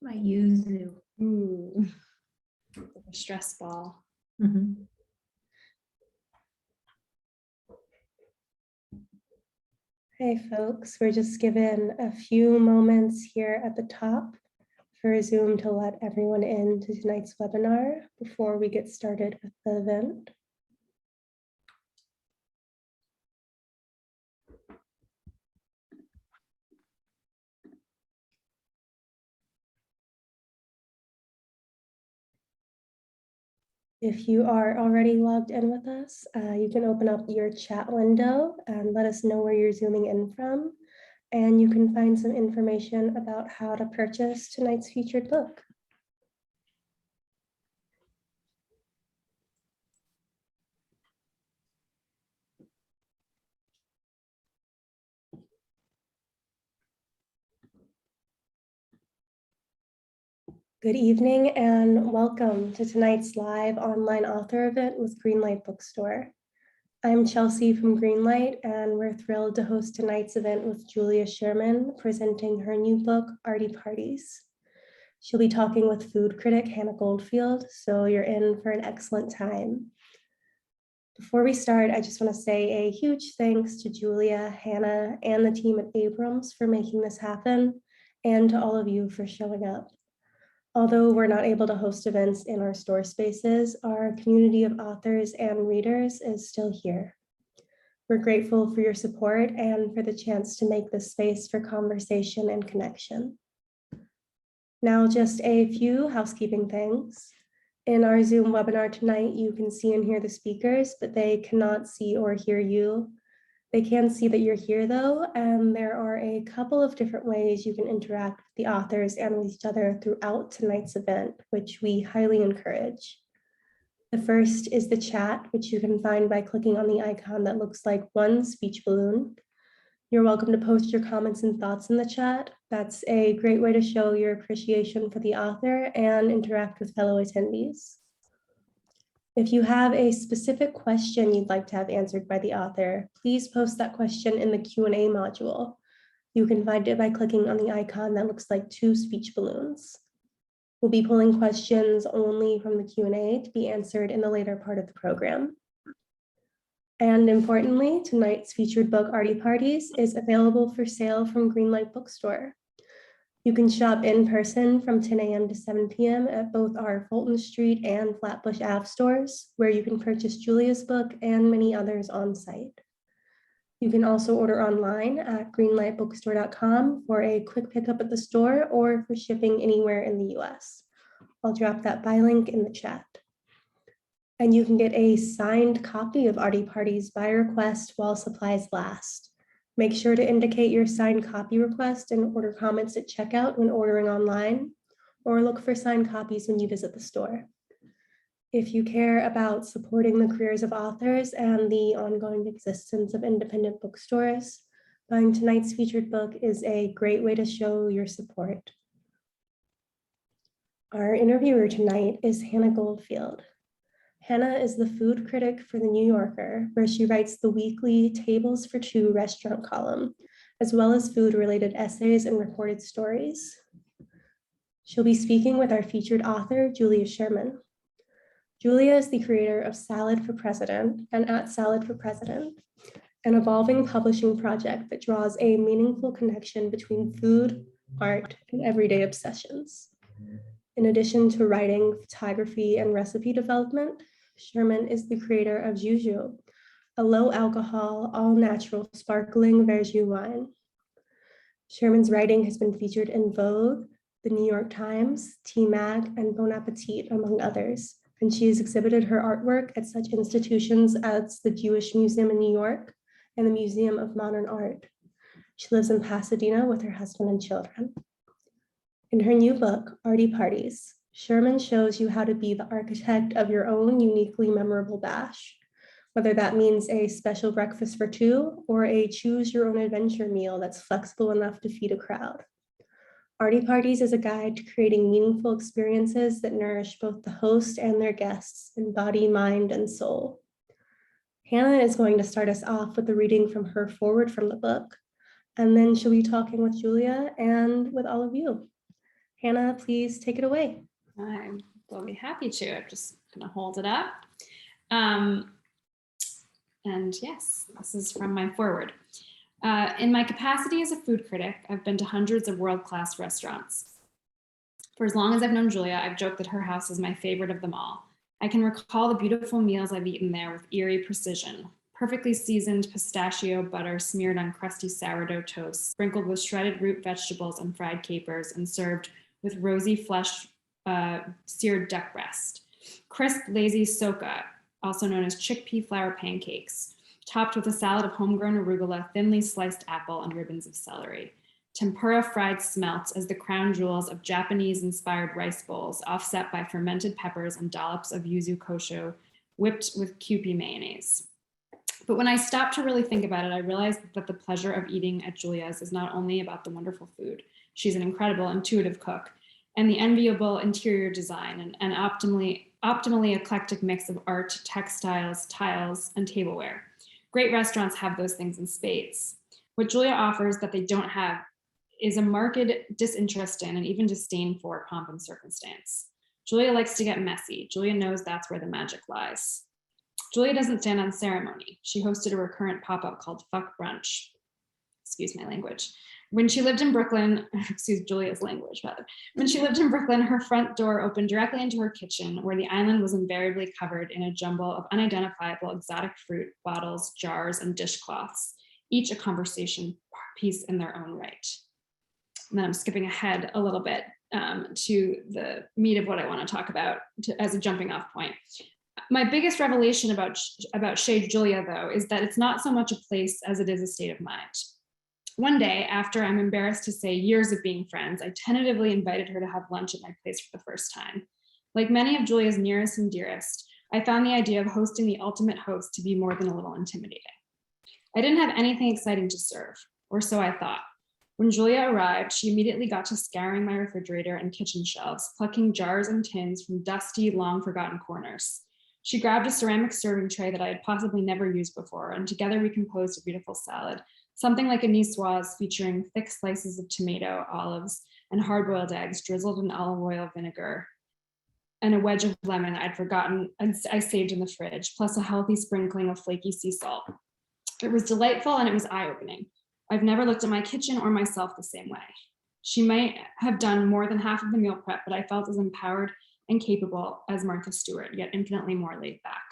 My yuzu. Ooh, like a stress ball. Mhm. Hey folks, we're just given a few moments here at the top for Zoom to let everyone into tonight's webinar before we get started with the event. If you are already logged in with us, you can open up your chat window and let us know where you're Zooming in from. And you can find some information about how to purchase tonight's featured book. Good evening and welcome to tonight's live online author event with Greenlight Bookstore. I'm Chelsea from Greenlight, and we're thrilled to host tonight's event with Julia Sherman presenting her new book, Arty Parties. She'll be talking with food critic Hannah Goldfield, so you're in for an excellent time. Before we start, I just want to say a huge thanks to Julia, Hannah, and the team at Abrams for making this happen, and to all of you for showing up. Although we're not able to host events in our store spaces, our community of authors and readers is still here. We're grateful for your support and for the chance to make this space for conversation and connection. Now, just a few housekeeping things. In our Zoom webinar tonight, you can see and hear the speakers, but they cannot see or hear you. They can see that you're here though, and there are a couple of different ways you can interact with the authors and with each other throughout tonight's event, which we highly encourage. The first is the chat, which you can find by clicking on the icon that looks like one speech balloon. You're welcome to post your comments and thoughts in the chat. That's a great way to show your appreciation for the author and interact with fellow attendees. If you have a specific question you'd like to have answered by the author, please post that question in the Q&A module. You can find it by clicking on the icon that looks like two speech balloons. We'll be pulling questions only from the Q&A to be answered in the later part of the program. And importantly, tonight's featured book, Arty Parties, is available for sale from Greenlight Bookstore. You can shop in person from 10 a.m. to 7 p.m. at both our Fulton Street and Flatbush Ave stores, where you can purchase Julia's book and many others on site. You can also order online at greenlightbookstore.com for a quick pickup at the store or for shipping anywhere in the US. I'll drop that buy link in the chat. And you can get a signed copy of Arty Parties by request while supplies last. Make sure to indicate your signed copy request and order comments at checkout when ordering online, or look for signed copies when you visit the store. If you care about supporting the careers of authors and the ongoing existence of independent bookstores, buying tonight's featured book is a great way to show your support. Our interviewer tonight is Hannah Goldfield. Hannah is the food critic for The New Yorker, where she writes the weekly Tables for Two restaurant column, as well as food-related essays and reported stories. She'll be speaking with our featured author, Julia Sherman. Julia is the creator of Salad for President and At Salad for President, an evolving publishing project that draws a meaningful connection between food, art, and everyday obsessions. In addition to writing, photography, and recipe development, Sherman is the creator of Juju, a low-alcohol, all-natural sparkling verjus wine. Sherman's writing has been featured in Vogue, The New York Times, Tea Mag, and Bon Appetit, among others, and she has exhibited her artwork at such institutions as the Jewish Museum in New York and the Museum of Modern Art. She lives in Pasadena with her husband and children. In her new book, Arty Parties, Sherman shows you how to be the architect of your own uniquely memorable bash, whether that means a special breakfast for two or a choose your own adventure meal that's flexible enough to feed a crowd. Arty Parties is a guide to creating meaningful experiences that nourish both the host and their guests in body, mind, and soul. Hannah is going to start us off with a reading from her forward from the book, and then she'll be talking with Julia and with all of you. Hannah, please take it away. I will be happy to. I'm just going to hold it up. And yes, this is from my foreword. In my capacity as a food critic, I've been to hundreds of world-class restaurants. For as long as I've known Julia, I've joked that her house is my favorite of them all. I can recall the beautiful meals I've eaten there with eerie precision. Perfectly seasoned pistachio butter smeared on crusty sourdough toast, sprinkled with shredded root vegetables and fried capers, and served with rosy flesh seared duck breast. Crisp, lazy soka, also known as chickpea flour pancakes, topped with a salad of homegrown arugula, thinly sliced apple, and ribbons of celery. Tempura fried smelts as the crown jewels of Japanese-inspired rice bowls, offset by fermented peppers and dollops of yuzu kosho, whipped with Kewpie mayonnaise. But when I stopped to really think about it, I realized that the pleasure of eating at Julia's is not only about the wonderful food. She's an incredible, intuitive cook, and the enviable interior design and optimally eclectic mix of art, textiles, tiles, and tableware. Great restaurants have those things in spades. What Julia offers that they don't have is a marked disinterest in and even disdain for pomp and circumstance. Julia likes to get messy. Julia knows that's where the magic lies. Julia doesn't stand on ceremony. She hosted a recurrent pop-up called Fuck Brunch. Excuse my language. When she lived in Brooklyn, excuse Julia's language, rather. When she lived in Brooklyn, her front door opened directly into her kitchen, where the island was invariably covered in a jumble of unidentifiable exotic fruit, bottles, jars, and dishcloths, each a conversation piece in their own right. And then I'm skipping ahead a little bit to the meat of what I want to talk about as a jumping off point. My biggest revelation about Chez Julia, though, is that it's not so much a place as it is a state of mind. One day, after I'm embarrassed to say years of being friends, I tentatively invited her to have lunch at my place for the first time. Like many of Julia's nearest and dearest, I found the idea of hosting the ultimate host to be more than a little intimidating. I didn't have anything exciting to serve, or so I thought. When Julia arrived, she immediately got to scouring my refrigerator and kitchen shelves, plucking jars and tins from dusty, long-forgotten corners. She grabbed a ceramic serving tray that I had possibly never used before, and together we composed a beautiful salad, something like a niçoise featuring thick slices of tomato, olives, and hard-boiled eggs drizzled in olive oil vinegar, and a wedge of lemon I'd forgotten and I saved in the fridge, plus a healthy sprinkling of flaky sea salt. It was delightful and it was eye-opening. I've never looked at my kitchen or myself the same way. She might have done more than half of the meal prep, but I felt as empowered and capable as Martha Stewart, yet infinitely more laid back.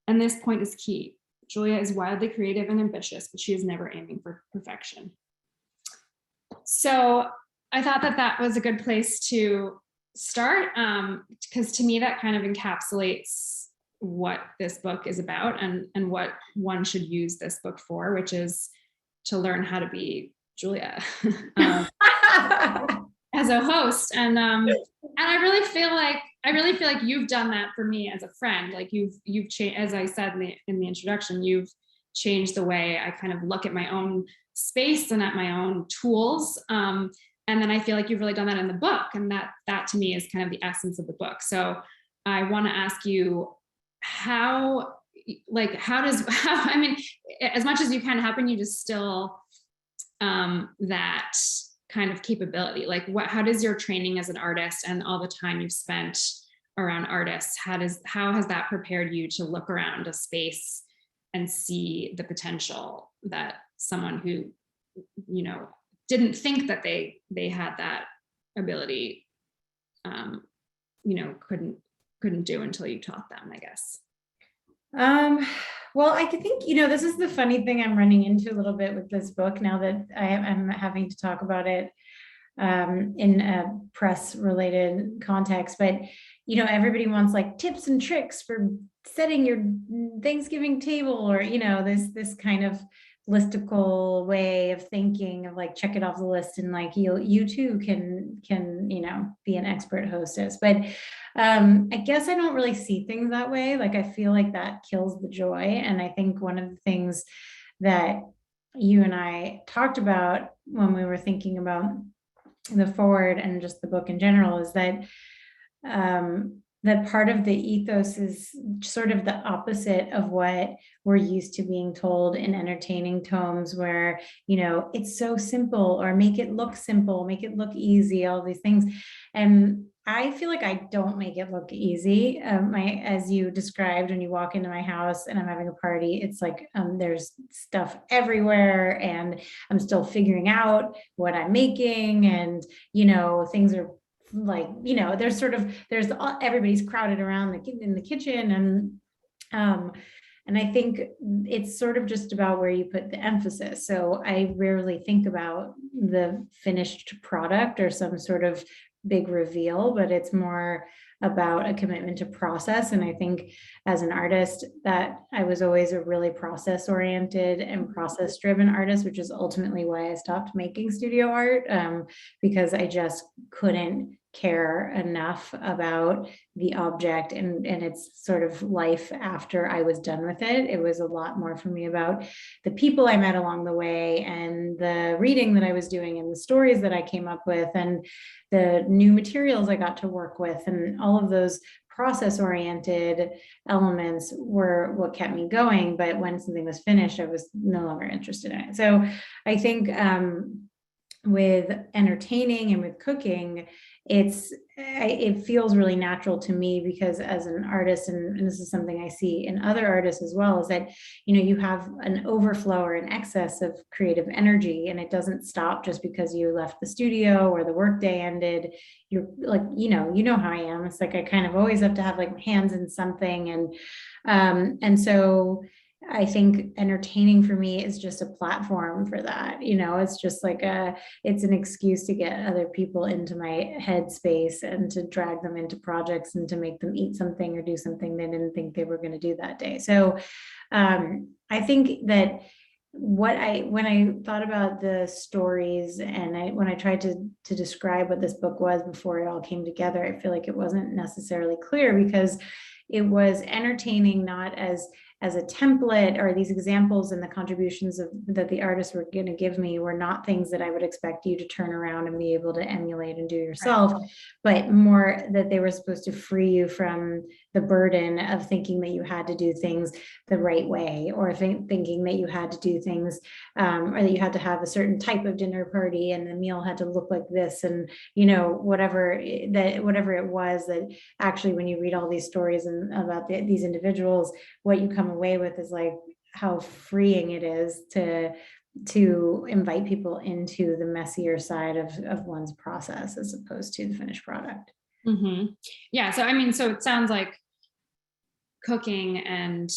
And this point is key. Julia is wildly creative and ambitious, but she is never aiming for perfection. So I thought that that was a good place to start, because to me that kind of encapsulates what this book is about and what one should use this book for, which is to learn how to be Julia as a host. And I really feel like you've done that for me as a friend. Like you've changed, as I said in the introduction, you've changed the way I kind of look at my own space and at my own tools. And then I feel like you've really done that in the book, and that to me is kind of the essence of the book. So I want to ask you how I mean, as much as you can, how can you distill that kind of capability? Like how does your training as an artist and all the time you've spent around artists, how has that prepared you to look around a space and see the potential that someone who, you know, didn't think that they had that ability, you know, couldn't do until you taught them, I guess? Well, I think, you know, this is the funny thing I'm running into a little bit with this book now that I'm having to talk about it in a press related context, but you know, everybody wants like tips and tricks for setting your Thanksgiving table, or, you know, this kind of listicle way of thinking of like, check it off the list and like you too can, you know, be an expert hostess. But I guess I don't really see things that way. Like, I feel like that kills the joy. And I think one of the things that you and I talked about when we were thinking about the forward and just the book in general is that that part of the ethos is sort of the opposite of what we're used to being told in entertaining tomes, where, it's so simple, or make it look simple, make it look easy, all these things. And I feel like I don't make it look easy. As you described, when you walk into my house and I'm having a party, it's like there's stuff everywhere, and I'm still figuring out what I'm making, and things are like, everybody's crowded around in the kitchen, and I think it's sort of just about where you put the emphasis. So I rarely think about the finished product or some sort of big reveal, but it's more about a commitment to process. And I think as an artist, that I was always a really process oriented and process driven artist, which is ultimately why I stopped making studio art, because I just couldn't care enough about the object and its sort of life after I was done with it. It was a lot more for me about the people I met along the way, and the reading that I was doing, and the stories that I came up with, and the new materials I got to work with, and all of those process oriented elements were what kept me going. But when something was finished, I was no longer interested in it. So I think with entertaining and with cooking, it feels really natural to me, because as an artist, and this is something I see in other artists as well, is that you have an overflow or an excess of creative energy, and it doesn't stop just because you left the studio or the workday ended. You're like, how I am. It's like I kind of always have to have like hands in something, and so I think entertaining for me is just a platform for that. It's just like it's an excuse to get other people into my head space, and to drag them into projects, and to make them eat something or do something they didn't think they were going to do that day. So I think that when I thought about the stories, and when I tried to describe what this book was before it all came together, I feel like it wasn't necessarily clear, because it was entertaining not as a template, or these examples and the contributions that the artists were going to give me were not things that I would expect you to turn around and be able to emulate and do yourself, right. But more that they were supposed to free you from the burden of thinking that you had to do things the right way, or thinking that you had to do things, or that you had to have a certain type of dinner party, and the meal had to look like this, and whatever it was, that actually when you read all these stories and about these individuals, what you come away with is like how freeing it is to invite people into the messier side of one's process, as opposed to the finished product. Mm-hmm. Yeah. So, so it sounds like cooking and,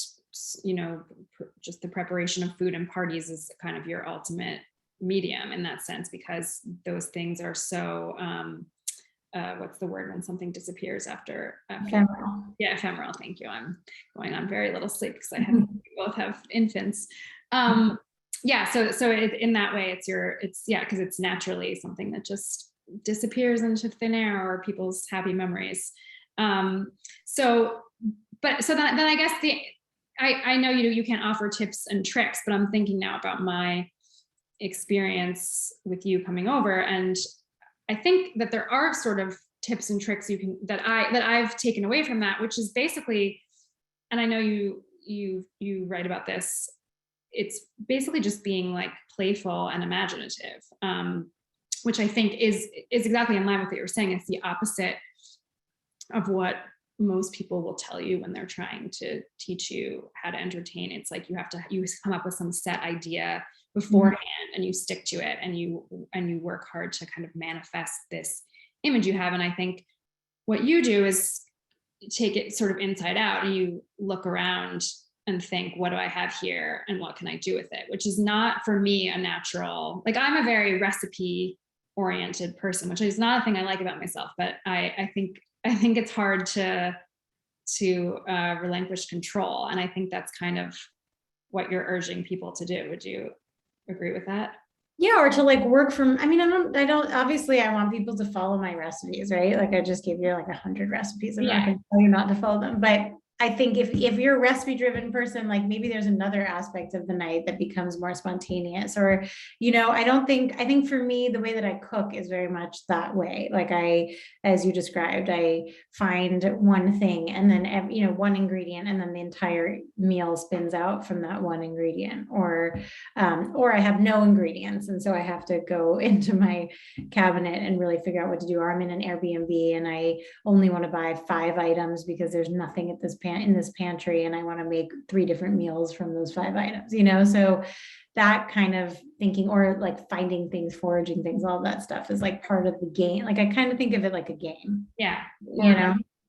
just the preparation of food and parties is kind of your ultimate medium in that sense, because those things are so, what's the word when something disappears after ephemeral. Yeah, ephemeral. Thank you. I'm going on very little sleep because we both have infants. Yeah. So in that way, because it's naturally something that just disappears into thin air, or people's happy memories. So then I guess I know you can't offer tips and tricks, but I'm thinking now about my experience with you coming over, and I think that there are sort of tips and tricks that I've taken away from that, which is basically, and I know you write about this, it's basically just being like playful and imaginative, which I think is exactly in line with what you were saying. It's the opposite of what most people will tell you when they're trying to teach you how to entertain. It's like you come up with some set idea beforehand, and you stick to it, and you work hard to kind of manifest this image you have. And I think what you do is take it sort of inside out, and you look around and think, what do I have here, and what can I do with it? Which is not for me a natural, like I'm a very recipe oriented person, which is not a thing I like about myself, but I think it's hard to relinquish control. And I think that's kind of what you're urging people to do. Would you agree with that? Yeah, or to like work from, I don't, obviously I want people to follow my recipes, right? Like I just gave you like 100 recipes. I'm not going to tell you not to follow them, but I think if you're a recipe driven person, like maybe there's another aspect of the night that becomes more spontaneous, or, I think for me, the way that I cook is very much that way. Like as you described, I find one thing and then, one ingredient, and then the entire meal spins out from that one ingredient, or I have no ingredients. And so I have to go into my cabinet and really figure out what to do. Or I'm in an Airbnb and I only want to buy 5 items because there's nothing at in this pantry, and I want to make 3 different meals from those 5 items, so that kind of thinking, or like finding things, foraging things, all that stuff is like part of the game. Like I kind of think of it like a game. Yeah.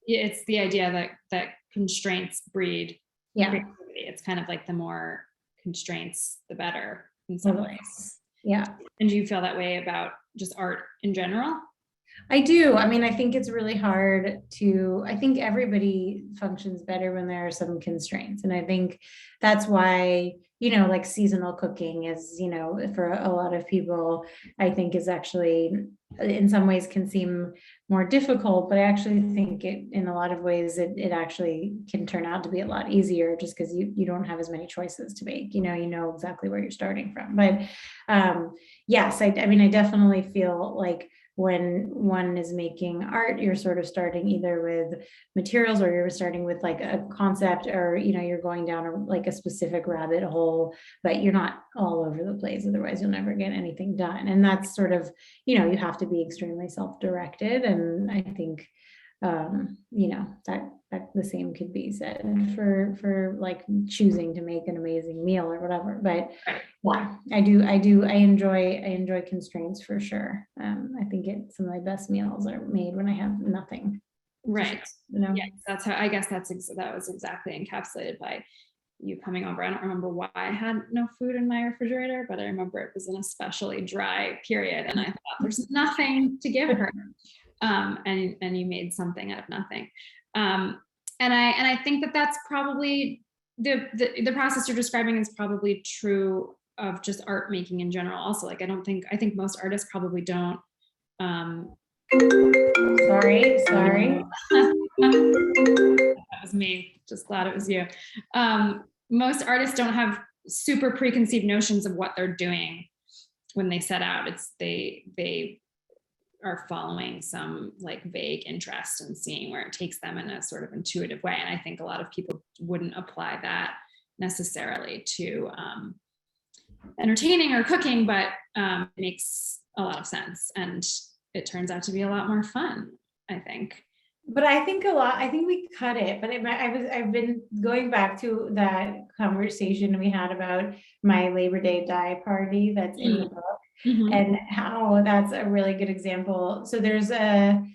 It's the idea that constraints breed creativity. It's kind of like the more constraints, the better in some ways. Yeah. And do you feel that way about just art in general? I do. I mean, I think it's really hard I think everybody functions better when there are some constraints. And I think that's why, like seasonal cooking is, for a lot of people, I think is actually in some ways can seem more difficult, but I actually think in a lot of ways, it actually can turn out to be a lot easier just because you don't have as many choices to make, you know exactly where you're starting from. But yes, I mean, I definitely feel like when one is making art, you're sort of starting either with materials, or you're starting with like a concept, or you're going down like a specific rabbit hole, but you're not all over the place, otherwise you'll never get anything done. And that's sort of, you have to be extremely self-directed. And I think that the same could be said for like choosing to make an amazing meal or whatever. But yeah, I enjoy constraints for sure. I think some of my best meals are made when I have nothing. Right. Yeah, that's how, I guess that was exactly encapsulated by you coming over. I don't remember why I had no food in my refrigerator, but I remember it was an especially dry period, and I thought there's nothing to give her. And you made something out of nothing. And I think that's probably the process you're describing is probably true of just art making in general. Also, like I think most artists probably don't. Sorry. That was me. Just glad it was you. Most artists don't have super preconceived notions of what they're doing when they set out. They are following some like vague interest and seeing where it takes them in a sort of intuitive way. And I think a lot of people wouldn't apply that necessarily to entertaining or cooking, but it makes a lot of sense. And it turns out to be a lot more fun, I think. But I think we cut it, but I've been going back to that conversation we had about my Labor Day dye party that's in the book. Mm-hmm. And how that's a really good example. So there's a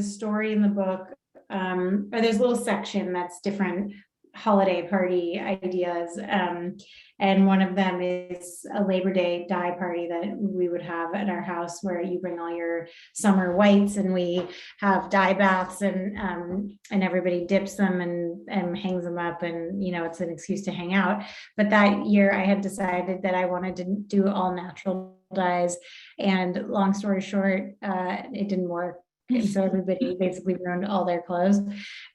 story in the book, or there's a little section that's different holiday party ideas. And one of them is a Labor Day dye party that we would have at our house, where you bring all your summer whites, and we have dye baths, and everybody dips them and hangs them up, and it's an excuse to hang out. But that year I had decided that I wanted to do all natural dyes, and long story short, it didn't work. And so everybody basically ruined all their clothes.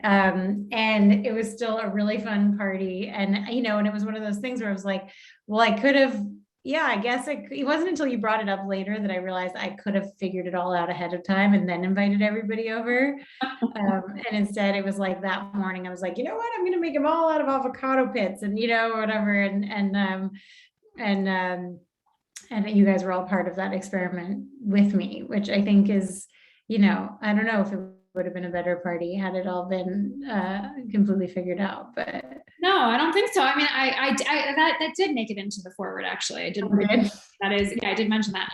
And it was still a really fun party. And, and it was one of those things where I was like, well, I could have, I guess it wasn't until you brought it up later that I realized I could have figured it all out ahead of time and then invited everybody over. And instead it was like that morning, I was like, you know what, I'm going to make them all out of avocado pits and, whatever. And you guys were all part of that experiment with me, which I think is, I don't know if it would have been a better party had it all been completely figured out, but no, I don't think so. I mean, I that did make it into the forward. Actually, I did. I did mention that.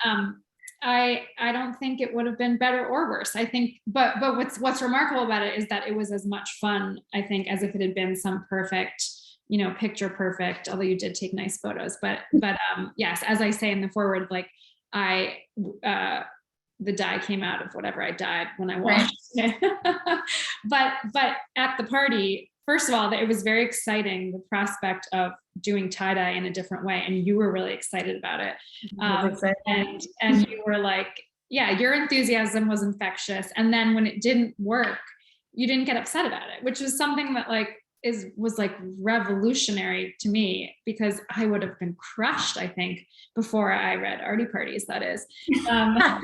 I don't think it would have been better or worse. I think, but what's remarkable about it is that it was as much fun, I think, as if it had been some perfect, picture perfect. Although you did take nice photos, but yes, as I say in the forward, like the dye came out of whatever I dyed when I washed it. but at the party, first of all, it was very exciting, the prospect of doing tie-dye in a different way. And you were really excited about it. And you were like, your enthusiasm was infectious. And then when it didn't work, you didn't get upset about it, which is something that like was like revolutionary to me, because I would have been crushed, I think, before I read Arty Parties, that is. I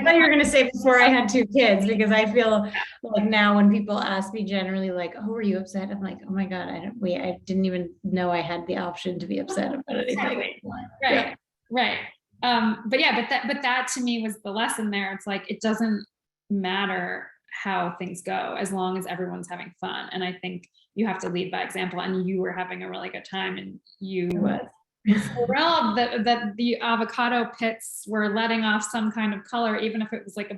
thought you were going to say before I had 2 kids, because I feel like now when people ask me generally like, oh, were you upset? I'm like, oh my God, I didn't even know I had the option to be upset about anything. Right. Right. But that to me was the lesson there. It's like, it doesn't matter how things go as long as everyone's having fun. And I think you have to lead by example, and you were having a really good time, and you were thrilled that the avocado pits were letting off some kind of color, even if it was like a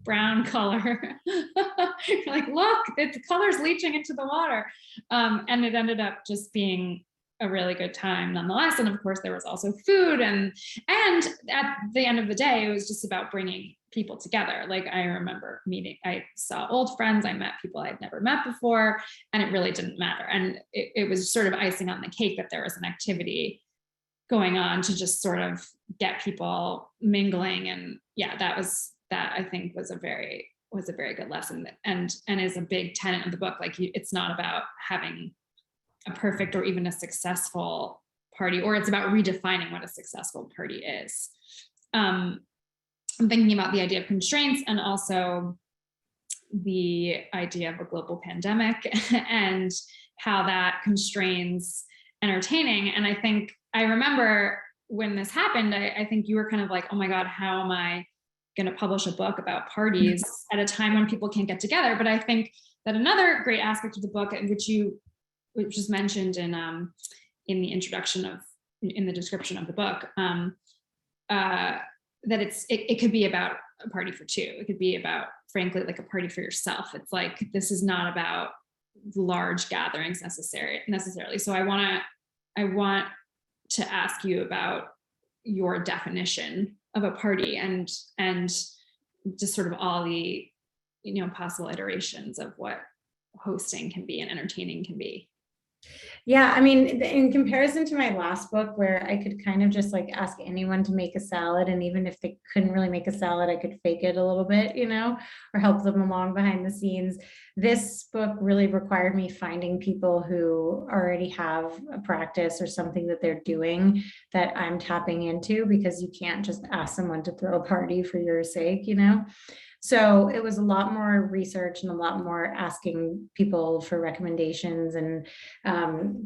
brown color. You're like, look, the color's leaching into the water. And it ended up just being a really good time nonetheless. And of course there was also food, and at the end of the day, it was just about bringing people together. Like, I remember I saw old friends, I met people I'd never met before, and it really didn't matter. And it was sort of icing on the cake that there was an activity going on to just sort of get people mingling. And yeah, that I think was a very good lesson, and is a big tenet of the book. Like, it's not about having a perfect or even a successful party, or it's about redefining what a successful party is. I'm thinking about the idea of constraints, and also the idea of a global pandemic and how that constrains entertaining. And I think I remember when this happened, I think you were kind of like, oh my God, how am I going to publish a book about parties at a time when people can't get together? But I think that another great aspect of the book, which is mentioned in the introduction in the description of the book, that it could be about a party for 2. It could be about, frankly, like a party for yourself. It's like, this is not about large gatherings necessarily. So I want to ask you about your definition of a party, and just sort of all the, possible iterations of what hosting can be and entertaining can be. Yeah, I mean, in comparison to my last book, where I could kind of just like ask anyone to make a salad, and even if they couldn't really make a salad, I could fake it a little bit, or help them along behind the scenes. This book really required me finding people who already have a practice or something that they're doing that I'm tapping into, because you can't just ask someone to throw a party for your sake, So it was a lot more research and a lot more asking people for recommendations, and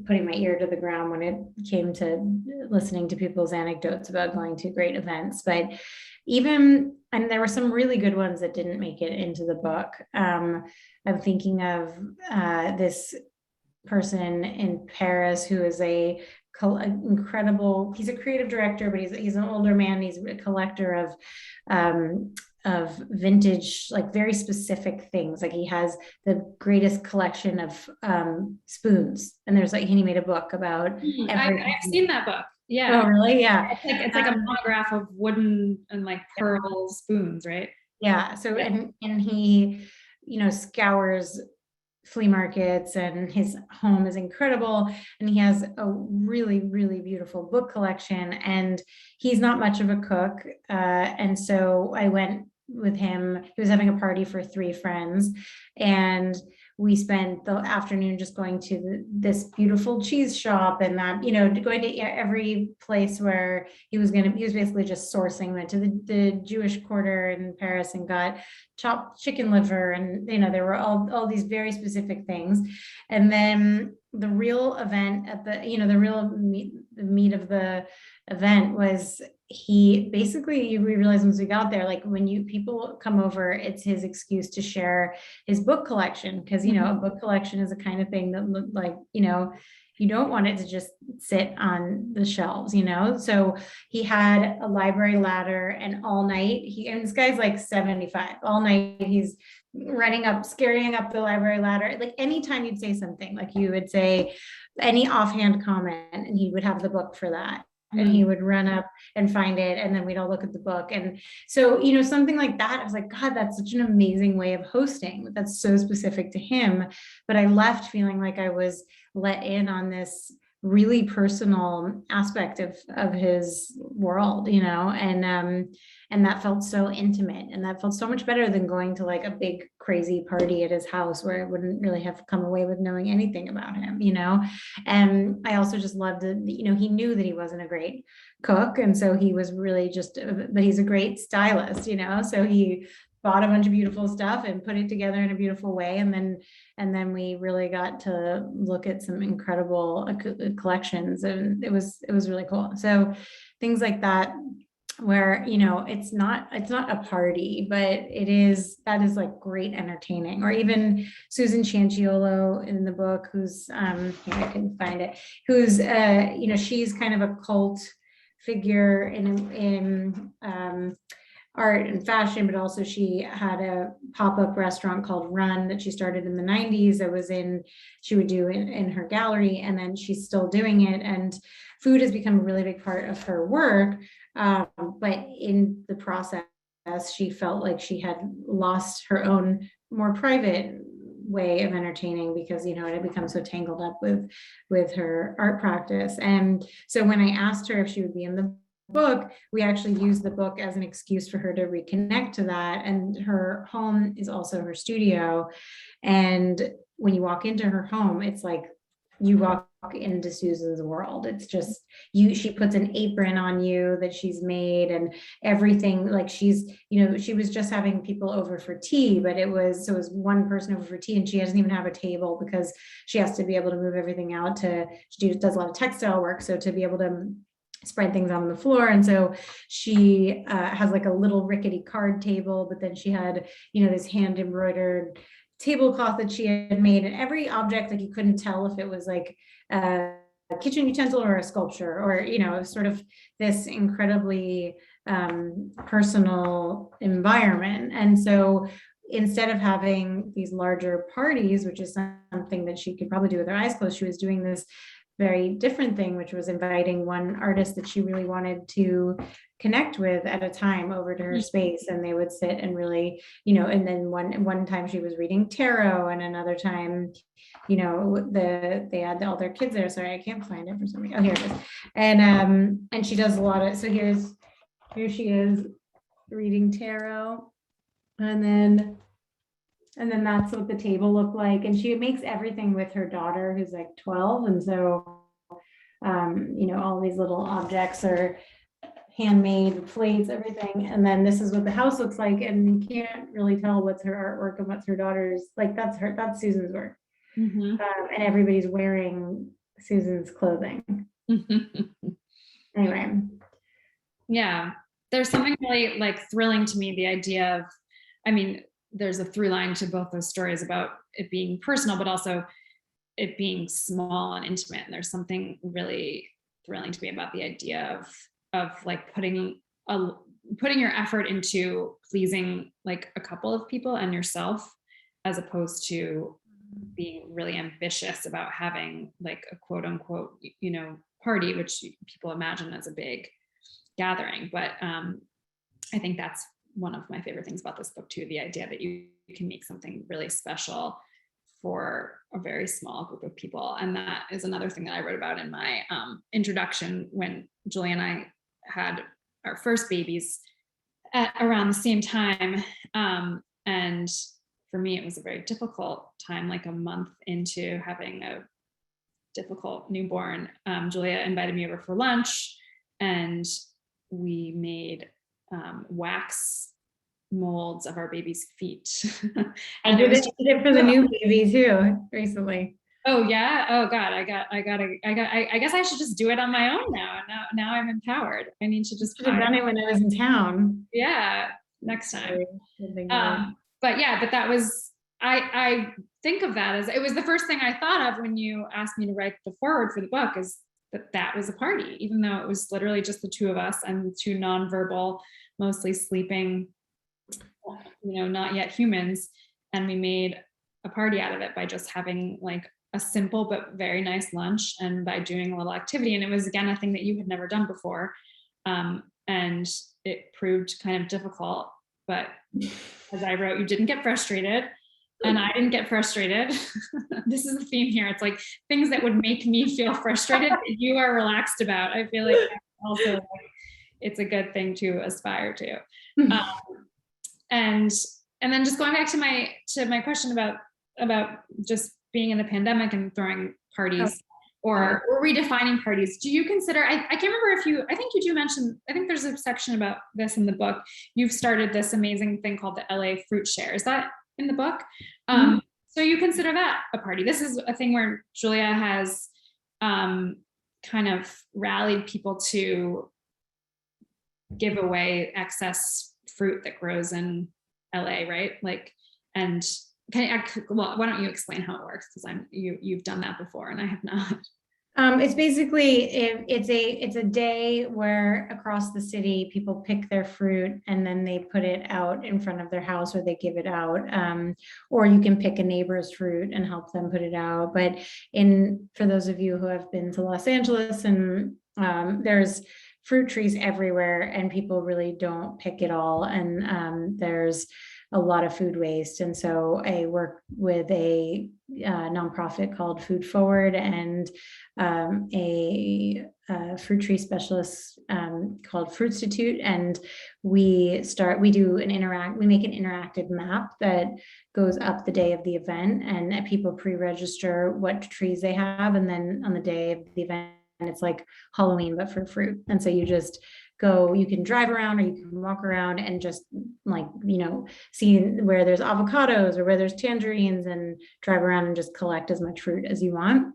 putting my ear to the ground when it came to listening to people's anecdotes about going to great events. But and there were some really good ones that didn't make it into the book. I'm thinking of this person in Paris who is incredible, he's a creative director, but he's an older man. He's a collector of vintage, like very specific things. Like, he has the greatest collection of spoons, and he made a book about I've seen that book. Yeah. Oh, really? Yeah. It's like a monograph of wooden and like pearl spoons, right? Yeah. So and he scours flea markets, and his home is incredible, and he has a really, really beautiful book collection, and he's not much of a cook, and so I went with him. He was having a party for 3 friends, and we spent the afternoon just going to this beautiful cheese shop, and going to every place where he was basically just sourcing. Went to the Jewish Quarter in Paris and got chopped chicken liver, and there were all these very specific things. And then the real event at the real meat of the event was, we realized once we got there, like, when people come over, it's his excuse to share his book collection, because a book collection is the kind of thing that you don't want it to just sit on the shelves, so he had a library ladder, and all night and this guy's like 75, all night he's scurrying up the library ladder. Like, anytime you'd say something, like you would say any offhand comment, and he would have the book for that. And he would run up and find it, and then we'd all look at the book. And so, something like that, I was like, God, that's such an amazing way of hosting. That's so specific to him. But I left feeling like I was let in on this really personal aspect of his world, and that felt so intimate, and that felt so much better than going to like a big crazy party at his house where I wouldn't really have come away with knowing anything about him. And I also just loved that, he knew that he wasn't a great cook, and so he was really but he's a great stylist, so he bought a bunch of beautiful stuff and put it together in a beautiful way, and then we really got to look at some incredible collections, and it was really cool. So things like that, where it's not a party, but that is like great entertaining. Or even Susan Chanciolo in the book, who's here, I can find it, who's she's kind of a cult figure in art and fashion, but also she had a pop-up restaurant called Run that she started in the 90s. She would do in her gallery, and then she's still doing it. And food has become a really big part of her work. But in the process, she felt like she had lost her own more private way of entertaining, because it had become so tangled up with her art practice. And so when I asked her if she would be in the book, we actually used the book as an excuse for her to reconnect to that. And her home is also her studio, and when you walk into her home, it's like you walk into Susan's world. It's just she puts an apron on you that she's made, and everything, like she was just having people over for tea, but it was one person over for tea, and she doesn't even have a table because she has to be able to move everything out. She does a lot of textile work, so to be able to spread things on the floor. And so she has like a little rickety card table, but then she had this hand embroidered tablecloth that she had made, and every object, like you couldn't tell if it was like a kitchen utensil or a sculpture, or sort of this incredibly personal environment. And so instead of having these larger parties, which is something that she could probably do with her eyes closed, she was doing this very different thing, which was inviting one artist that she really wanted to connect with at a time over to her space, and they would sit and really, and then one time she was reading tarot, and another time, they had all their kids there. Sorry, I can't find it for some reason. Oh, here it is. And she does a lot of, so here she is reading tarot, and then that's what the table looked like. And she makes everything with her daughter, who's like 12. And so, all these little objects are handmade, plates, everything. And then this is what the house looks like. And you can't really tell what's her artwork and what's her daughter's. Like that's Susan's work. Mm-hmm. And everybody's wearing Susan's clothing. Anyway. Yeah. There's something really like thrilling to me, the idea of, there's a through line to both those stories about it being personal, but also it being small and intimate. And there's something really thrilling to me about the idea of like putting your effort into pleasing like a couple of people and yourself, as opposed to being really ambitious about having like a quote unquote, party, which people imagine as a big gathering. But I think that's one of my favorite things about this book too, the idea that you can make something really special for a very small group of people. And that is another thing that I wrote about in my introduction, when Julia and I had our first babies at around the same time. And for me, it was a very difficult time, like a month into having a difficult newborn. Julia invited me over for lunch, and we made wax molds of our baby's feet. And I did it for the new baby too recently. Oh yeah. Oh God. I guess I should just do it on my own now. Now I'm empowered. I need to just have done it when I was in town. Yeah. Next time. But that was, I think of that as, it was the first thing I thought of when you asked me to write the foreword for the book, is that was a party, even though it was literally just the two of us and two nonverbal, mostly sleeping, not yet humans. And we made a party out of it by just having like a simple but very nice lunch, and by doing a little activity. And it was, again, a thing that you had never done before. And it proved kind of difficult, but as I wrote, you didn't get frustrated. and I didn't get frustrated. This is the theme here. It's like things that would make me feel frustrated that you are relaxed about. I feel like also it's a good thing to aspire to. And then just going back to my question about just being in the pandemic and throwing parties or redefining parties. Do you consider, I can't remember I think you do mention, I think there's a section about this in the book. You've started this amazing thing called the LA Fruit Share. Is that in the book? So you consider that a party. This is a thing where Julia has kind of rallied people to give away excess fruit that grows in LA, right? Like, and well, why don't you explain how it works? Because you've done that before and I have not. It's basically, it's a day where across the city, people pick their fruit and then they put it out in front of their house or they give it out. Or you can pick a neighbor's fruit and help them put it out. But for those of you who have been to Los Angeles, and there's fruit trees everywhere and people really don't pick it all. And there's a lot of food waste. And so I work with a nonprofit called Food Forward and a fruit tree specialist called Fruitstitute. And we make an interactive map that goes up the day of the event, and people pre-register what trees they have. And then on the day of the event, it's like Halloween, but for fruit. And so you just go, you can drive around or you can walk around and just like, see where there's avocados or where there's tangerines and drive around and just collect as much fruit as you want.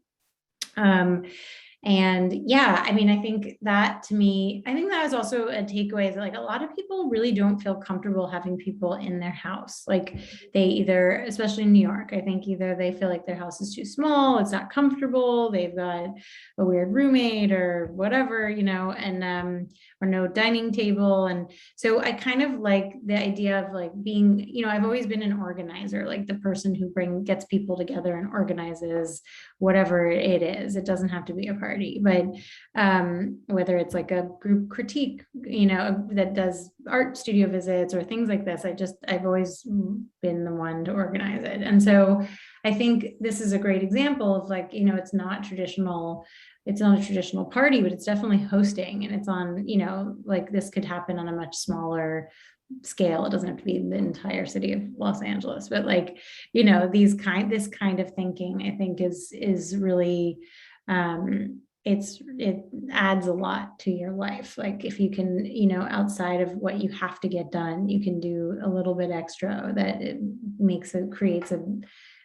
And yeah, I mean, I think that is also a takeaway, is like a lot of people really don't feel comfortable having people in their house. Like they either, especially in New York, I think either they feel like their house is too small, it's not comfortable, they've got a weird roommate or whatever, and or no dining table. And so I kind of like the idea of like being, I've always been an organizer, like the person who gets people together and organizes whatever it is. It doesn't have to be a party, but whether it's like a group critique, that does art studio visits or things like this, I've always been the one to organize it. And so I think this is a great example of like, it's not a traditional party, but it's definitely hosting, and it's on, like this could happen on a much smaller scale. It doesn't have to be the entire city of Los Angeles, but like, this kind of thinking, I think is really, it adds a lot to your life. Like if you can, outside of what you have to get done, you can do a little bit extra, that it creates a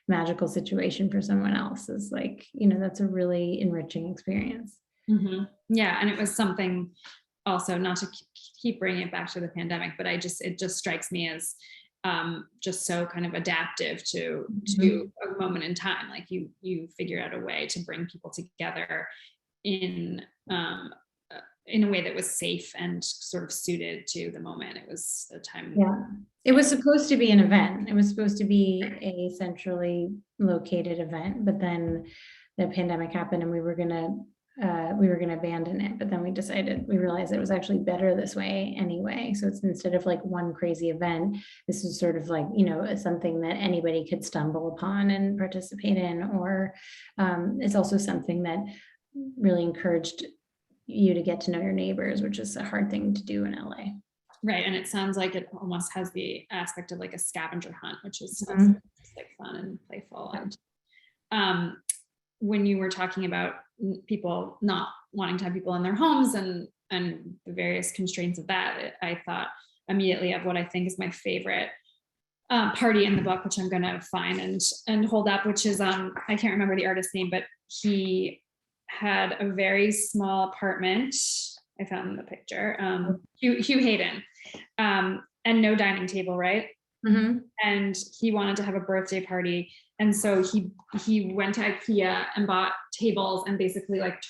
magical situation for someone else, is like, that's a really enriching experience. Mm-hmm. Yeah. And it was something also, not to keep bringing it back to the pandemic, but it just strikes me as just so kind of adaptive to a moment in time. Like you figure out a way to bring people together in a way that was safe and sort of suited to the moment. It was a time. Yeah, it was supposed to be an event. It was supposed to be a centrally located event, but then the pandemic happened and we were gonna abandon it. But then we realized it was actually better this way anyway. So it's, instead of like one crazy event, this is sort of like, something that anybody could stumble upon and participate in, or it's also something that really encouraged you to get to know your neighbors, which is a hard thing to do in LA. Right. And it sounds like it almost has the aspect of like a scavenger hunt, which is like fun and playful. And when you were talking about people not wanting to have people in their homes and the various constraints of that, I thought immediately of what I think is my favorite party in the book, which I'm going to find and hold up, which is, I can't remember the artist's name, but he had a very small apartment. I found the picture, Hugh Hayden, and no dining table, right? Mm-hmm. And he wanted to have a birthday party. And so he went to IKEA and bought tables and basically like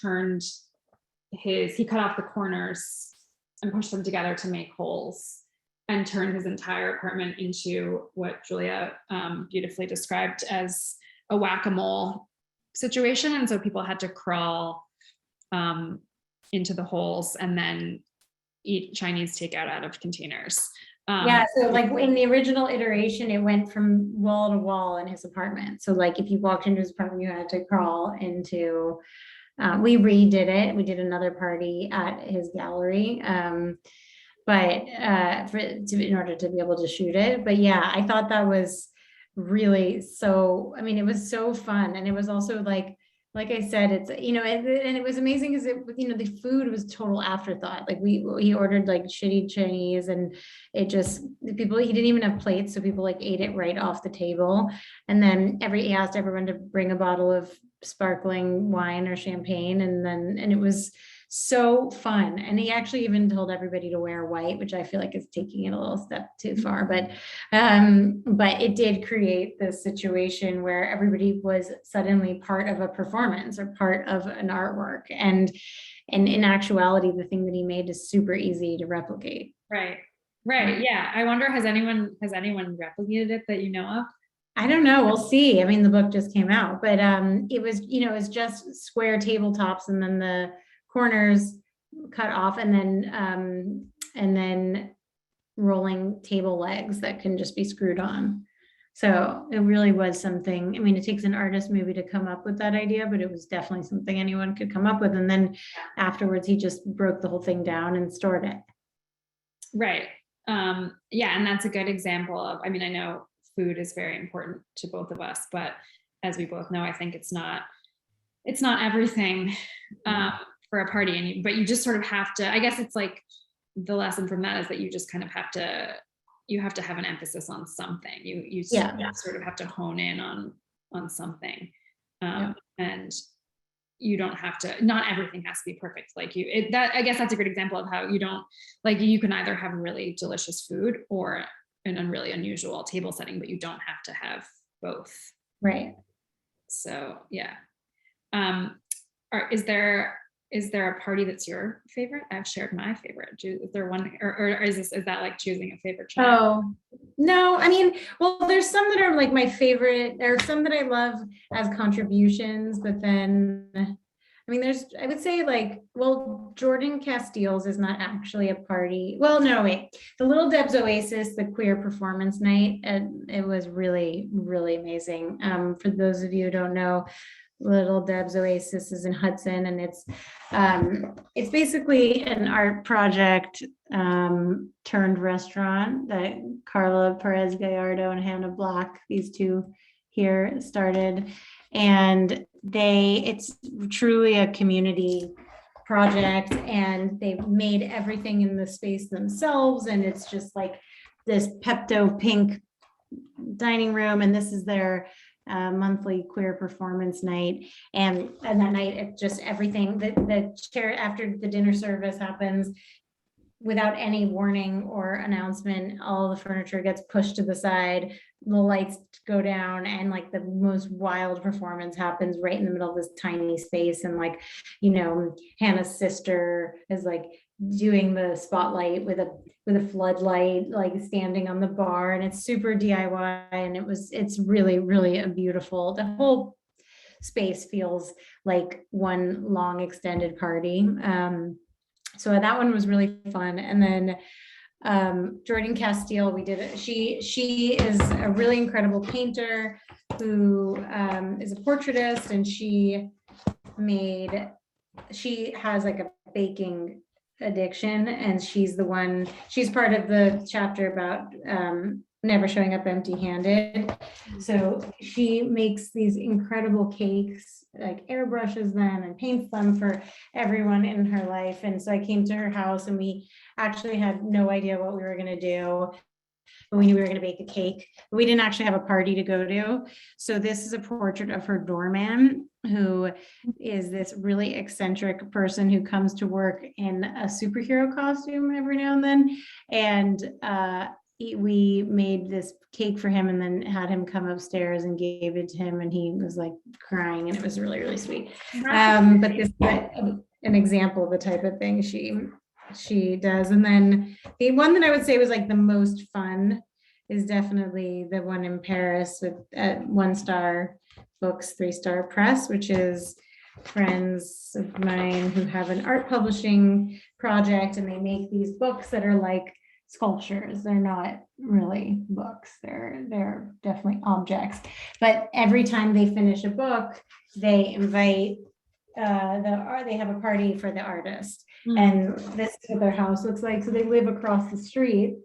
he cut off the corners and pushed them together to make holes, and turned his entire apartment into what Julia beautifully described as a whack-a-mole situation. And so people had to crawl into the holes and then eat Chinese takeout out of containers. Yeah, so like in the original iteration, it went from wall to wall in his apartment. So like if you walked into his apartment, you had to crawl into, we redid it. We did another party at his gallery. But in order to be able to shoot it. But yeah, I thought that was really so, I mean, it was so fun. And it was also like I said, it's, and it was amazing because the food was total afterthought. Like he ordered like shitty Chinese, and he didn't even have plates. So people like ate it right off the table. And then he asked everyone to bring a bottle of sparkling wine or champagne. And it was so fun. And he actually even told everybody to wear white, which I feel like is taking it a little step too far. But it did create this situation where everybody was suddenly part of a performance or part of an artwork. And in actuality, the thing that he made is super easy to replicate. Right. Yeah. I wonder, has anyone replicated it that you know of? I don't know. We'll see. I mean, the book just came out, but it was, it's just square tabletops and then the corners cut off, and then rolling table legs that can just be screwed on. So it really was something. I mean, it takes an artist maybe to come up with that idea, but it was definitely something anyone could come up with. And then afterwards, he just broke the whole thing down and stored it. Right. Yeah, and that's a good example of, I mean, I know food is very important to both of us, but as we both know, I think it's not everything for a party. But you just sort of have to, I guess it's like the lesson from that is that you just kind of have to have an emphasis on something. You sort of have to hone in on something. And you don't have to, not everything has to be perfect. Like I guess that's a great example of how you don't, like, you can either have really delicious food or an really unusual table setting, but you don't have to have both. Right. So yeah. Is there a party that's your favorite? I've shared my favorite. Is there one, or is that like choosing a favorite child? Oh, no, I mean, well, there's some that are like my favorite. There are some that I love as contributions, but then, I mean, I would say like, well, Jordan Casteel's is not actually a party. Well, no, wait, the Little Deb's Oasis, the queer performance night, and it was really, really amazing. For those of you who don't know, Little Deb's Oasis is in Hudson, and it's basically an art project turned restaurant that Carla Perez Gallardo and Hannah Black, these two here, started. And it's truly a community project, and they've made everything in the space themselves. And it's just like this Pepto pink dining room, and this is their monthly queer performance night. And that night, it just everything the chair after the dinner service happens without any warning or announcement. All the furniture gets pushed to the side, the lights go down, and like the most wild performance happens right in the middle of this tiny space. And like, Hannah's sister is like doing the spotlight with a floodlight, like standing on the bar, and it's super DIY. And it's really, really the whole space feels like one long extended party. So that one was really fun. And then Jordan Casteel, we did it. She is a really incredible painter who is a portraitist, and she has like a baking addiction, and she's part of the chapter about never showing up empty-handed. So she makes these incredible cakes, like airbrushes them and paints them for everyone in her life. And so I came to her house, and we actually had no idea what we were going to do, but we knew we were going to bake a cake. But we didn't actually have a party to go to. So this is a portrait of her doorman, who is this really eccentric person who comes to work in a superhero costume every now and then. And we made this cake for him, and then had him come upstairs and gave it to him, and he was like crying, and it was really, really sweet. But this is an example of the type of thing she does. And then the one that I would say was like the most fun is definitely the one in Paris with One Star Books, 3-star press, which is friends of mine who have an art publishing project, and they make these books that are like sculptures. They're not really books. They're definitely objects. But every time they finish a book, they invite they have a party for the artist. And this is what their house looks like. So they live across the street.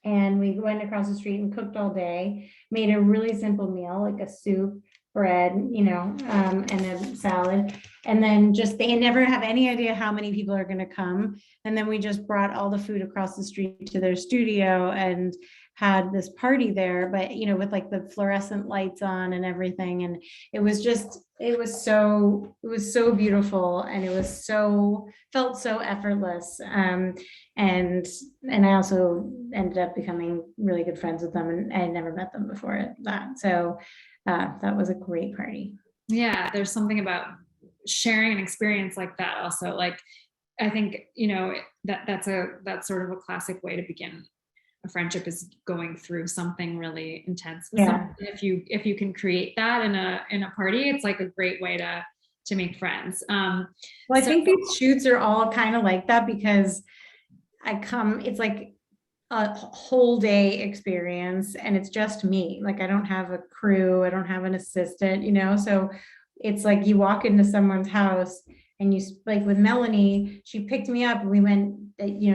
And we went across the street and cooked all day, made a really simple meal, like a soup, bread, and a salad. And then they never have any idea how many people are going to come. And then we just brought all the food across the street to their studio and had this party there, but with like the fluorescent lights on and everything. And it was so beautiful, and felt so effortless. And I also ended up becoming really good friends with them, and I had never met them before that. So that was a great party. Yeah, there's something about sharing an experience like that also. Like, I think, that's sort of a classic way to begin a friendship, is going through something really intense. Yeah. If you can create that in a party, it's like a great way to make friends. Well, I think these shoots are all kind of like that, because it's like a whole day experience, and it's just me. Like, I don't have a crew, I don't have an assistant, so it's like you walk into someone's house, and like with Melanie, she picked me up and we went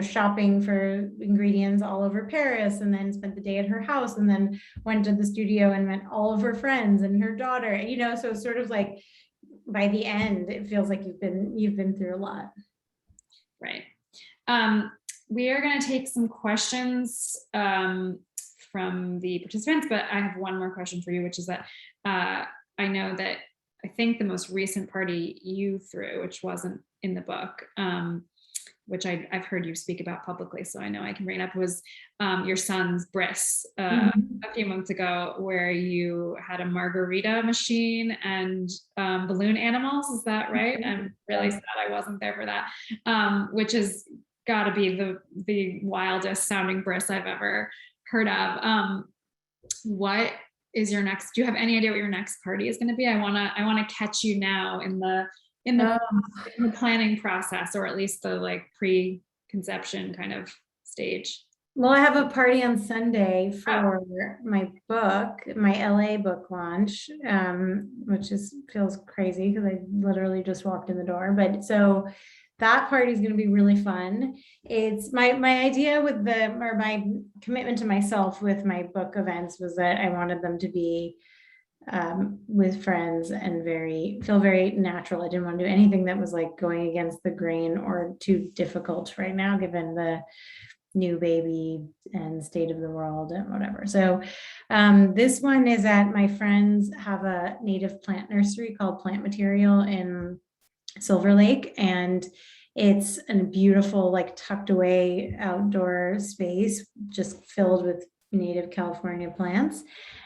shopping for ingredients all over Paris, and then spent the day at her house, and then went to the studio and met all of her friends and her daughter, so it's sort of like by the end it feels like you've been through a lot. Right. We are going to take some questions from the participants, but I have one more question for you, which is that I know that I think the most recent party you threw, which wasn't in the book, which I've heard you speak about publicly, so I know I can bring it up, was your son's bris a few months ago, where you had a margarita machine and balloon animals. Is that right? I'm really sad I wasn't there for that, which has got to be the wildest sounding bris I've ever heard of. What is your next? Do you have any idea what your next party is going to be? I want to catch you now in the planning process, or at least the like pre-conception kind of stage. Well, I have a party on Sunday for my book, my LA book launch, which feels crazy because I literally just walked in the door. But so that party is going to be really fun. It's my idea with my commitment to myself with my book events was that I wanted them to be with friends and feel very natural. I didn't want to do anything that was like going against the grain or too difficult right now, given the new baby and state of the world and whatever. So this one is at my friends have a native plant nursery called Plant Material in Silver Lake, and it's a beautiful, like tucked away outdoor space just filled with native California plants.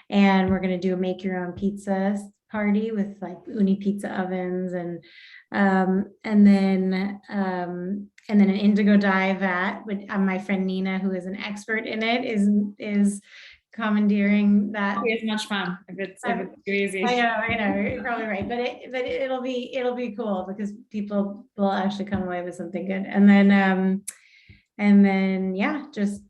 And we're going to do a make your own pizza party with like uni pizza ovens, and then an indigo dye vat. But my friend Nina, who is an expert in it, is commandeering that. It's much fun if it's too easy. I know, you're probably right, but it'll be cool because people will actually come away with something good. And then yeah, just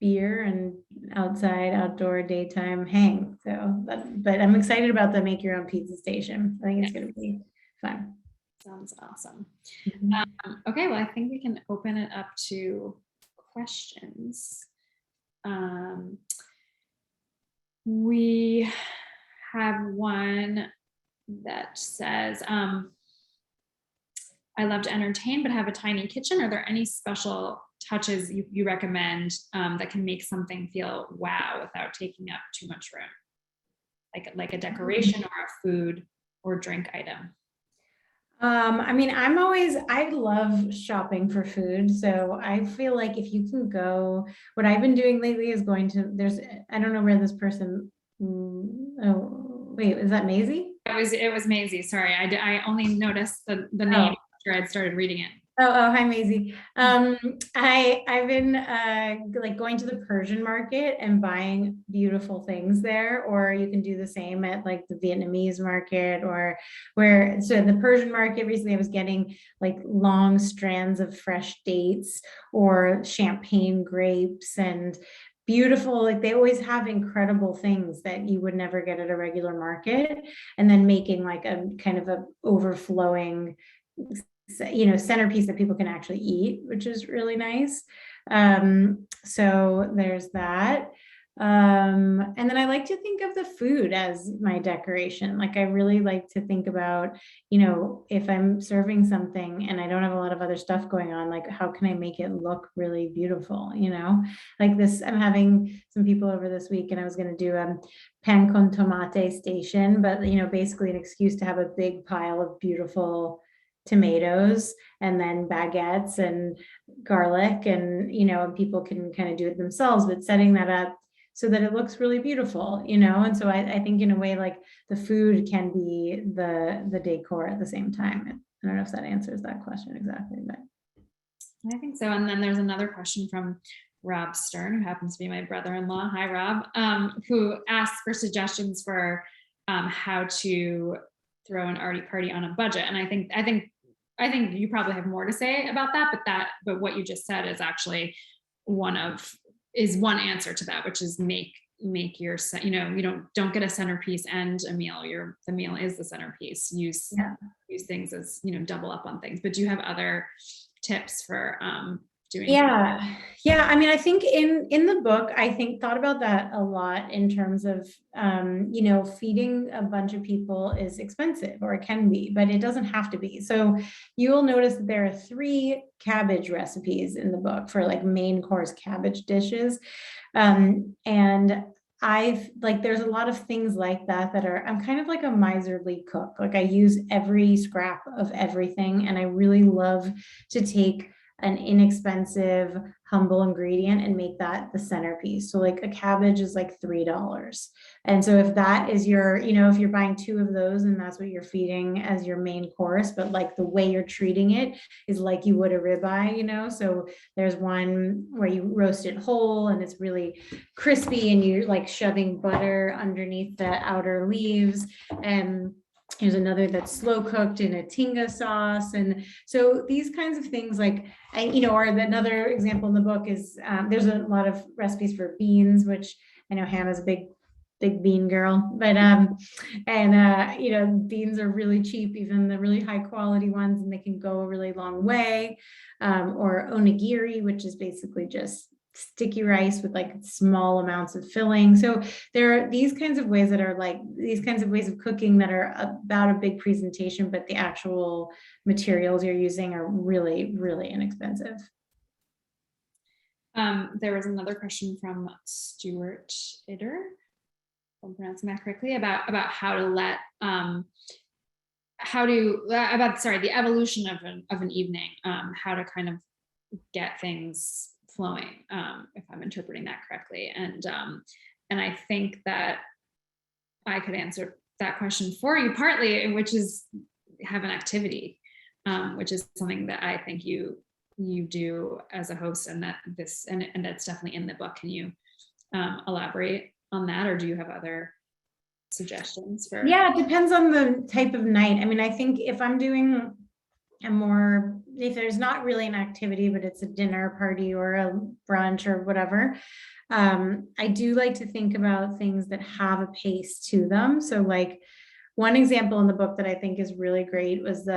beer and outdoor daytime hang. So but I'm excited about the make your own pizza station. I think it's going to be fun. Sounds awesome. Okay, well, I think we can open it up to questions. We have one that says, I love to entertain, but have a tiny kitchen. Are there any special touches you recommend that can make something feel wow without taking up too much room? Like a decoration or a food or drink item? I mean, I love shopping for food. So I feel like if you can go, what I've been doing lately is I don't know where this person, oh, wait, is that Maisie? It was Maisie. Sorry. I only noticed the name after I'd started reading it. Hi, Maisie. I've been like going to the Persian market and buying beautiful things there, or you can do the same at like the Vietnamese market or so in the Persian market recently I was getting like long strands of fresh dates or champagne grapes and beautiful, like they always have incredible things that you would never get at a regular market, and then making like a kind of a overflowing centerpiece that people can actually eat, which is really nice. So there's that. And then I like to think of the food as my decoration. Like I really like to think about, if I'm serving something and I don't have a lot of other stuff going on, like how can I make it look really beautiful, like this, I'm having some people over this week and I was going to do a pan con tomate station, but basically an excuse to have a big pile of beautiful tomatoes and then baguettes and garlic, and and people can kind of do it themselves, but setting that up so that it looks really beautiful, and so I think in a way like the food can be the decor at the same time. I don't know if that answers that question exactly, but I think so. And then there's another question from Rob Stern, who happens to be my brother-in-law. Hi, Rob, who asks for suggestions for how to throw an Arty party on a budget. And I think you probably have more to say about that, but what you just said is actually one answer to that, which is make your, don't get a centerpiece and a meal. The meal is the centerpiece. Use things as, double up on things. But do you have other tips for doing? Yeah. I mean, I think in the book, thought about that a lot in terms of, feeding a bunch of people is expensive, or it can be, but it doesn't have to be. So you'll notice that there are 3 cabbage recipes in the book for like main course cabbage dishes. And there's a lot of things like that I'm kind of like a miserly cook. Like I use every scrap of everything. And I really love to take an inexpensive, humble ingredient and make that the centerpiece. So like a cabbage is like $3. And so if that is your, if you're buying 2 of those and that's what you're feeding as your main course, but like the way you're treating it is like you would a ribeye, so there's one where you roast it whole and it's really crispy and you're like shoving butter underneath the outer leaves, and there's another that's slow cooked in a tinga sauce. And so these kinds of things or another example in the book is there's a lot of recipes for beans, which I know Hannah's a big bean girl, but beans are really cheap, even the really high quality ones, and they can go a really long way. Or onigiri, which is basically just sticky rice with like small amounts of filling. So there are these kinds of ways of cooking that are about a big presentation, but the actual materials you're using are really, really inexpensive. There was another question from Stuart Idder, if I'm pronouncing that correctly, about how to let the evolution of an evening, how to kind of get things flowing, if I'm interpreting that correctly. And I think that I could answer that question for you partly, which is have an activity, which is something that I think you do as a host, and that's definitely in the book. Can you elaborate on that, or do you have other suggestions for? Yeah, it depends on the type of night. I mean, I think if I'm doing if there's not really an activity, but it's a dinner party or a brunch or whatever, I do like to think about things that have a pace to them. So like one example in the book that I think is really great was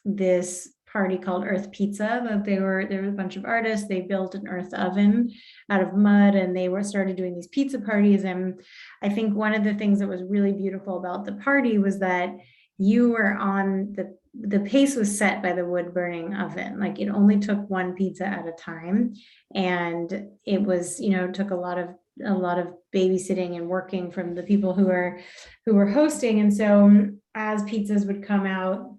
this party called Earth Pizza, that there were a bunch of artists. They built an earth oven out of mud, and they started doing these pizza parties. And I think one of the things that was really beautiful about the party was that you were on the pace was set by the wood burning oven. Like it only took one pizza at a time, and it was took a lot of babysitting and working from the people who were hosting. And so as pizzas would come out,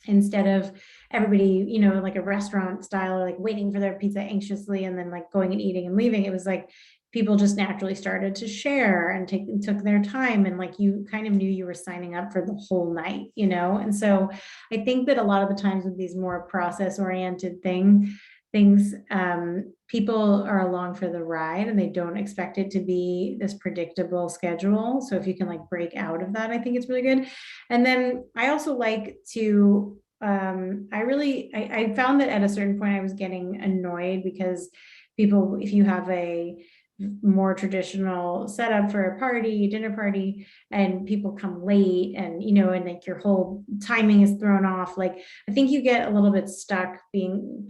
instead of everybody like a restaurant style, like waiting for their pizza anxiously and then like going and eating and leaving, it was like people just naturally started to share and took their time, and like you kind of knew you were signing up for the whole night, you know? And so I think that a lot of the times with these more process oriented things, people are along for the ride and they don't expect it to be this predictable schedule. So if you can like break out of that, I think it's really good. And then I also like to, I found that at a certain point I was getting annoyed because people, if you have a more traditional setup for a party, dinner party, and people come late and, you know, and like your whole timing is thrown off. Like, I think you get a little bit stuck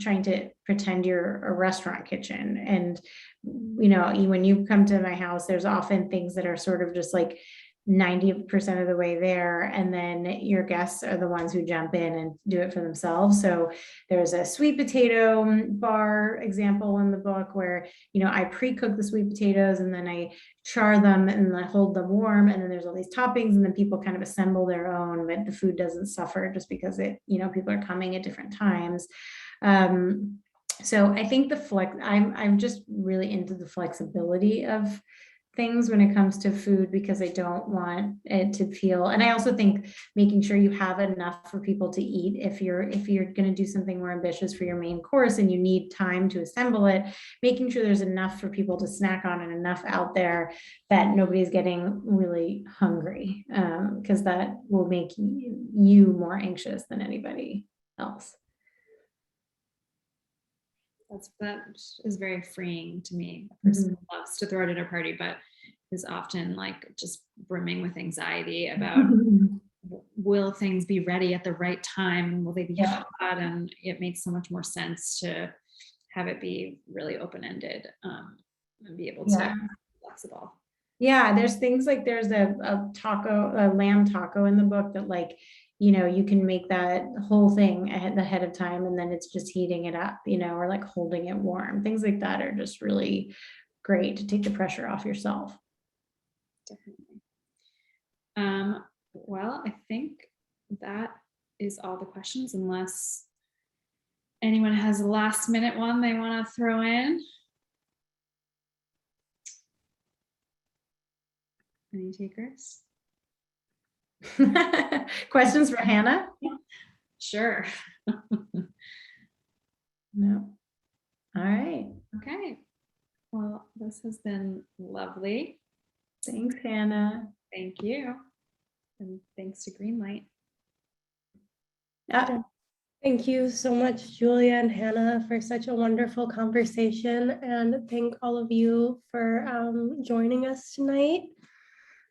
trying to pretend you're a restaurant kitchen. And, you know, when you come to my house, there's often things that are sort of just like 90% of the way there, and then your guests are the ones who jump in and do it for themselves. So there's a sweet potato bar example in the book where, you know, I pre-cook the sweet potatoes and then I char them and I hold them warm, and then there's all these toppings, and then people kind of assemble their own, but the food doesn't suffer just because you know, people are coming at different times. So I think I'm just really into the flexibility of things when it comes to food, because I don't want it to feel, and I also think making sure you have enough for people to eat. If you're going to do something more ambitious for your main course and you need time to assemble it, making sure there's enough for people to snack on and enough out there that nobody's getting really hungry, because that will make you more anxious than anybody else. That is very freeing to me. A person who loves to throw a dinner party, but is often like just brimming with anxiety about will things be ready at the right time? Will they be hot? And it makes so much more sense to have it be really open-ended, and be able to be flexible. Yeah, there's things like there's a lamb taco in the book that, like, you know, you can make that whole thing ahead of time, and then it's just heating it up, you know, or like holding it warm. Things like that are just really great to take the pressure off yourself. Definitely. Well, I think that is all the questions, unless anyone has a last minute one they want to throw in. Any takers? Questions for Hannah? Sure. No. All right. Okay. Well, this has been lovely. Thanks, Hannah. Thank you. And thanks to Greenlight. Thank you so much, Julia and Hannah, for such a wonderful conversation. And thank all of you for joining us tonight.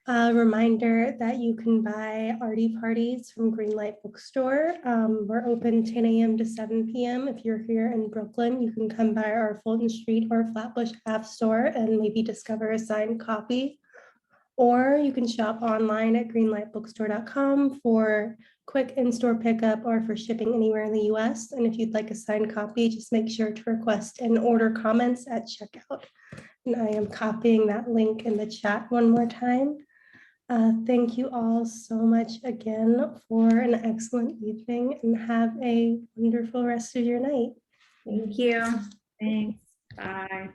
A reminder that you can buy Arty Parties from Greenlight Bookstore. We're open 10 a.m. to 7 p.m. If you're here in Brooklyn, you can come by our Fulton Street or Flatbush app store and maybe discover a signed copy. Or you can shop online at greenlightbookstore.com for quick in-store pickup or for shipping anywhere in the US. And if you'd like a signed copy, just make sure to request and order comments at checkout. And I am copying that link in the chat one more time. Thank you all so much again for an excellent evening, and have a wonderful rest of your night. Thank you. Thanks. Bye.